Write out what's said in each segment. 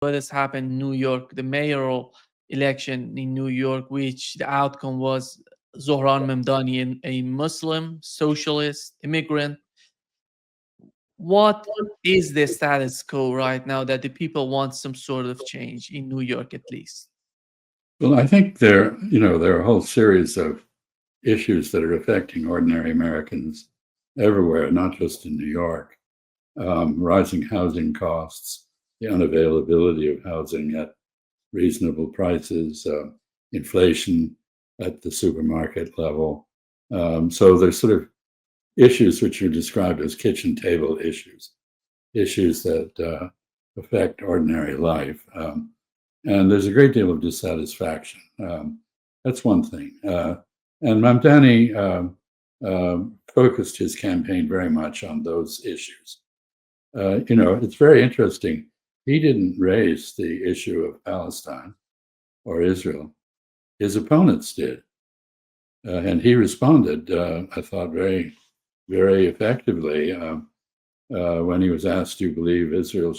what has happened in New York, the mayoral election in New York, which the outcome was Zohran Mamdani, a Muslim socialist immigrant. What is the status quo right now that the people want some sort of change in New York, at least? Well, I think there are a whole series of issues that are affecting ordinary Americans everywhere, not just in New York. Rising housing costs, the unavailability of housing at reasonable prices, inflation at the supermarket level. So there's sort of issues which are described as kitchen table issues, issues that affect ordinary life. And there's a great deal of dissatisfaction. That's one thing. And Mamdani focused his campaign very much on those issues. It's very interesting. He didn't raise the issue of Palestine or Israel. His opponents did. And he responded, I thought, very, very effectively when he was asked, do you believe Israel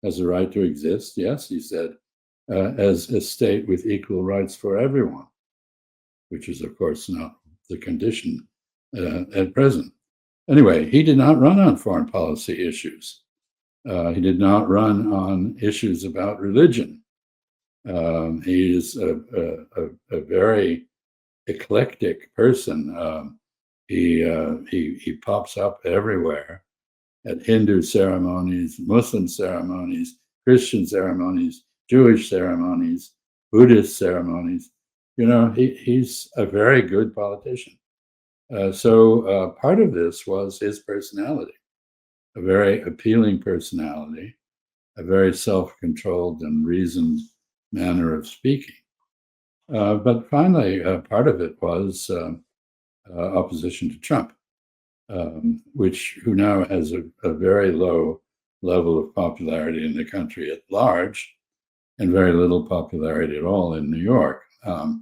has a right to exist? Yes, he said, as a state with equal rights for everyone, which is, of course, not the condition at present. Anyway, he did not run on foreign policy issues. He did not run on issues about religion. He is a very eclectic person. He pops up everywhere at Hindu ceremonies, Muslim ceremonies, Christian ceremonies, Jewish ceremonies, Buddhist ceremonies. He's a very good politician. So part of this was his personality, a very appealing personality, a very self-controlled and reasoned manner of speaking. But finally, part of it was opposition to Trump, who now has a very low level of popularity in the country at large and very little popularity at all in New York. I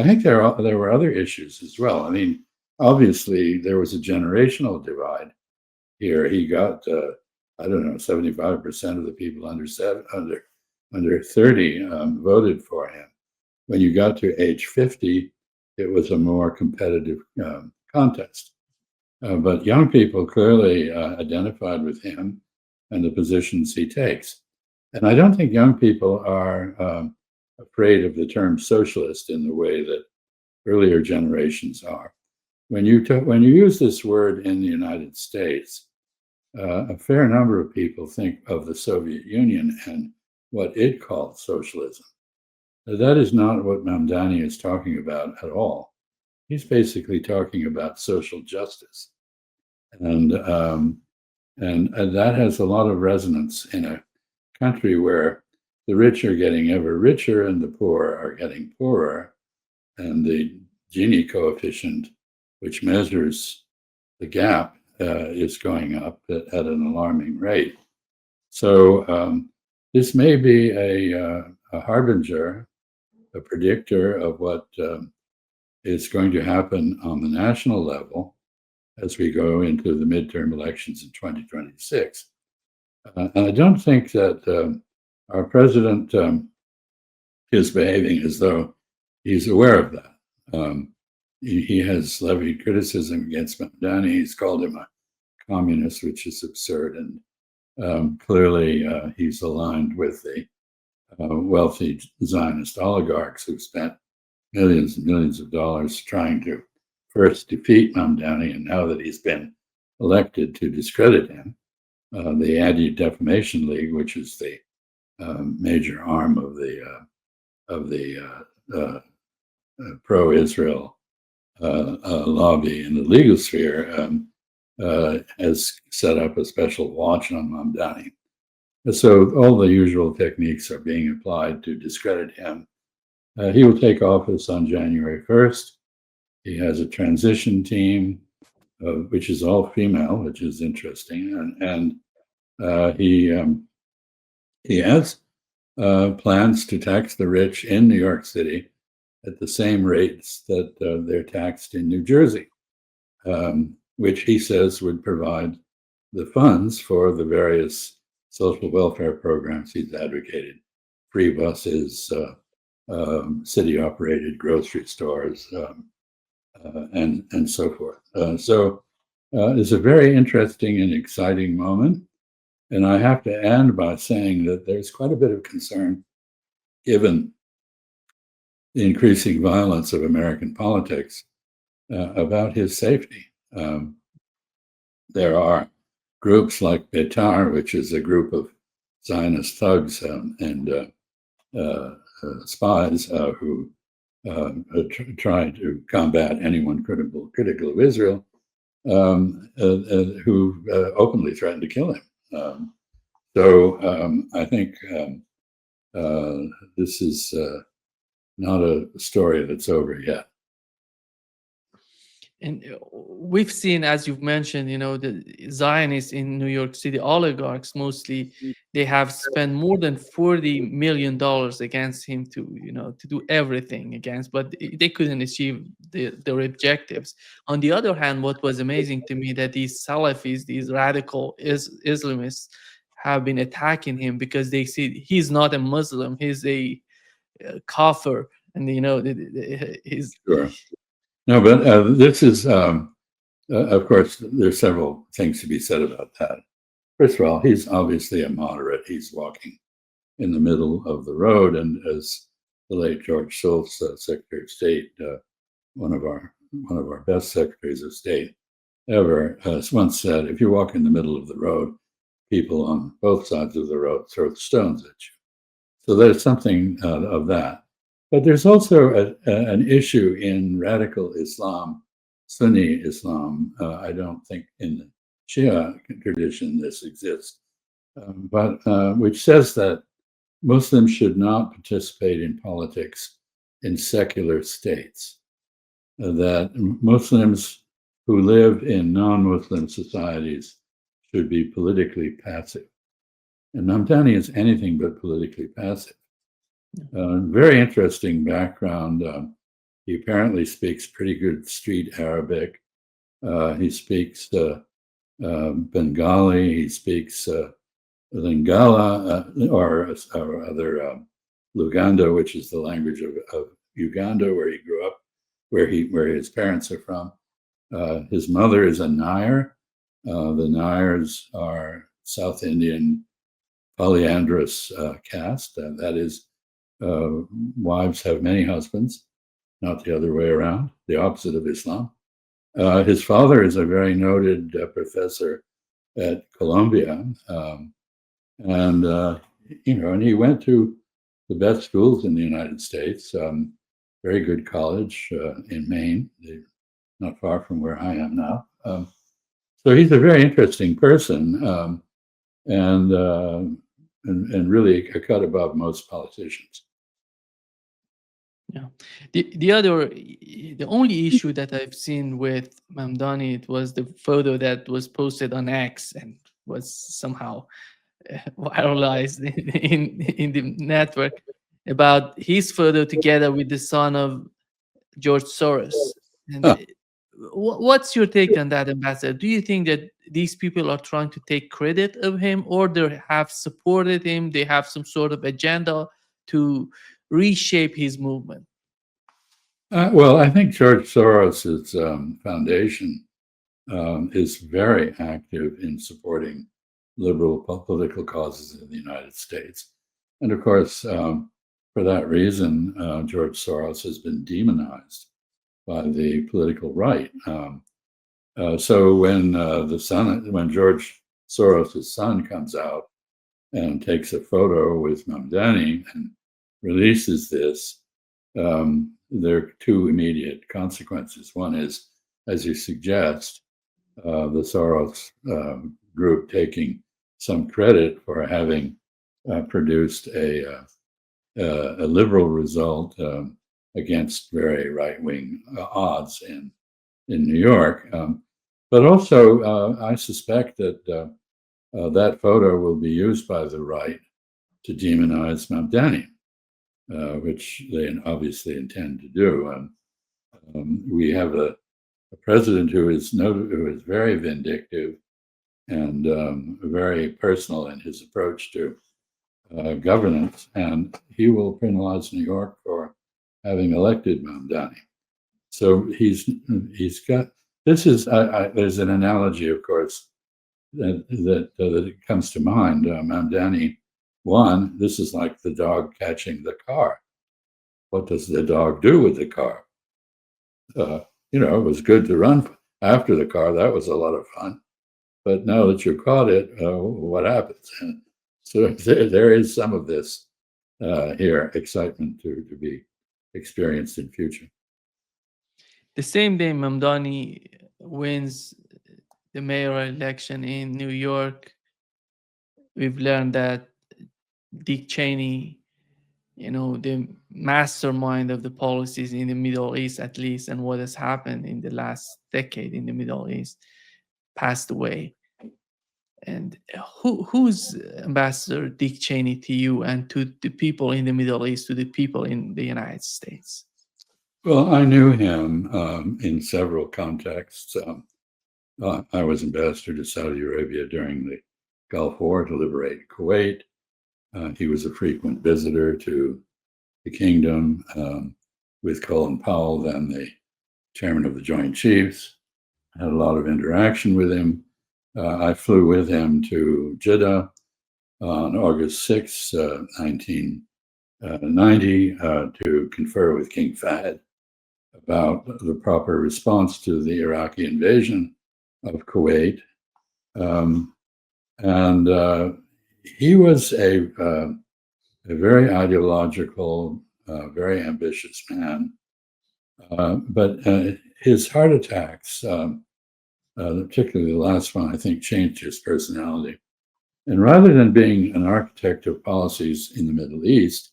think there were other issues as well. I mean, obviously, there was a generational divide here. He got, 75% of the people under 30 voted for him. When you got to age 50, it was a more competitive contest. But young people clearly identified with him and the positions he takes. And I don't think young people are afraid of the term socialist in the way that earlier generations are. When you use this word in the United States, a fair number of people think of the Soviet Union and what it called socialism. That is not what Mamdani is talking about at all. He's basically talking about social justice, and that has a lot of resonance in a country where the rich are getting ever richer and the poor are getting poorer, and the Gini coefficient, which measures the gap, is going up at an alarming rate. So this may be a harbinger, a predictor of what is going to happen on the national level as we go into the midterm elections in 2026. And I don't think that our president is behaving as though he's aware of that. He has levied criticism against Mamdani. He's called him a communist, which is absurd. And clearly he's aligned with the wealthy Zionist oligarchs who spent millions and millions of dollars trying to first defeat Mamdani, and now that he's been elected, to discredit him. The Anti-Defamation League, which is the major arm of the pro-Israel lobby in the legal sphere, has set up a special watch on Mamdani. So all the usual techniques are being applied to discredit him. He will take office on January 1st. He has a transition team, which is all female, which is interesting. And he has plans to tax the rich in New York City at the same rates that they're taxed in New Jersey, which he says would provide the funds for the various social welfare programs. He's advocated free buses, city-operated grocery stores, and so forth. So it's a very interesting and exciting moment. And I have to end by saying that there's quite a bit of concern, given the increasing violence of American politics, about his safety. There are groups like Betar, which is a group of Zionist thugs and spies who try to combat anyone critical of Israel, who openly threatened to kill him. I think this is not a story that's over yet. And we've seen, as you've mentioned, the Zionists in New York City, oligarchs mostly, they have spent more than $40 million against him to do everything against, but they couldn't achieve their objectives. On the other hand, what was amazing to me that these Salafis, these radical Islamists, have been attacking him because they see he's not a Muslim, he's a kafir, and he's Sure. No, but this is, of course, there's several things to be said about that. First of all, he's obviously a moderate. He's walking in the middle of the road. And as the late George Shultz, Secretary of State, one of our best secretaries of state ever, once said, if you walk in the middle of the road, people on both sides of the road throw stones at you. So there's something of that. But there's also an issue in radical Islam, Sunni Islam. I don't think in the Shia tradition this exists, but which says that Muslims should not participate in politics in secular states, that Muslims who live in non-Muslim societies should be politically passive. And Mamdani is anything but politically passive. Very interesting background. He apparently speaks pretty good street Arabic. He speaks Bengali. He speaks Lingala, or other Luganda, which is the language of Uganda, where he grew up, where his parents are from. His mother is a Nair. The Nairs are South Indian polyandrous caste. That is, wives have many husbands, not the other way around, the opposite of Islam. His father is a very noted professor at Columbia, and he went to the best schools in the United States. Very good college in Maine, not far from where I am now. So he's a very interesting person, and really a cut above most politicians. Yeah. The only issue that I've seen with Mamdani, it was the photo that was posted on X and was somehow viralized in the network about his photo together with the son of George Soros. And Huh. what's your take on that, Ambassador? Do you think that these people are trying to take credit of him, or they have supported him? They have some sort of agenda to reshape his movement? Well, I think George Soros's foundation is very active in supporting liberal political causes in the United States. And of course, for that reason, George Soros has been demonized by the political right. So when George Soros's son comes out and takes a photo with Mamdani and releases this, there are two immediate consequences. One is, as you suggest, the Soros group taking some credit for having produced a liberal result against very right-wing odds in New York. But also, I suspect that that photo will be used by the right to demonize Mamdani, which they obviously intend to do. We have a president who is very vindictive, and very personal in his approach to governance. And he will penalize New York for having elected Mamdani. So he's got, this is, there's an analogy, of course, that comes to mind. Mamdani won. This is like the dog catching the car. What does the dog do with the car? You know, it was good to run after the car. That was a lot of fun. But now that you caught it, what happens? And so there is some of this here, excitement to be experienced in future. The same day Mamdani wins the mayoral election in New York, we've learned that Dick Cheney, you know, the mastermind of the policies in the Middle East, at least, and what has happened in the last decade in the Middle East, passed away. And who's Ambassador Dick Cheney to you and to the people in the Middle East, to the people in the United States? Well, I knew him in several contexts. I was ambassador to Saudi Arabia during the Gulf War to liberate Kuwait. He was a frequent visitor to the kingdom with Colin Powell, then the chairman of the Joint Chiefs. I had a lot of interaction with him. I flew with him to Jeddah on August 6, 1990, to confer with King Fahd about the proper response to the Iraqi invasion of Kuwait. He was a very ideological, very ambitious man. But his heart attacks, particularly the last one, I think changed his personality. And rather than being an architect of policies in the Middle East,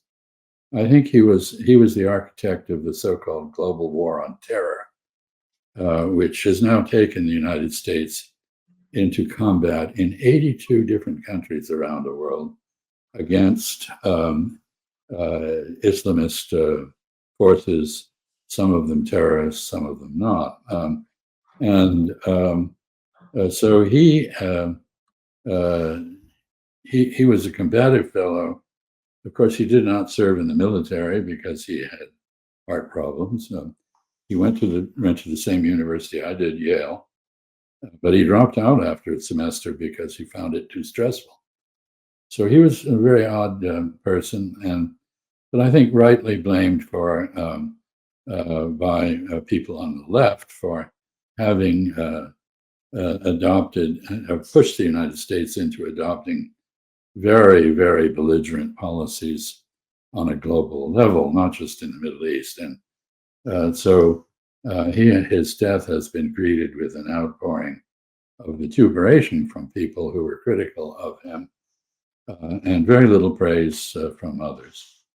I think he was the architect of the so-called global war on terror, which has now taken the United States into combat in 82 different countries around the world against Islamist forces, some of them terrorists, some of them not. So he was a combative fellow. Of course, he did not serve in the military because he had heart problems. He went to the same university I did, Yale, but he dropped out after a semester because he found it too stressful. So he was a very odd person, but I think rightly blamed for by people on the left for having pushed the United States into adopting very, very belligerent policies on a global level, not just in the Middle East. And so his death has been greeted with an outpouring of vituperation from people who were critical of him, and very little praise from others.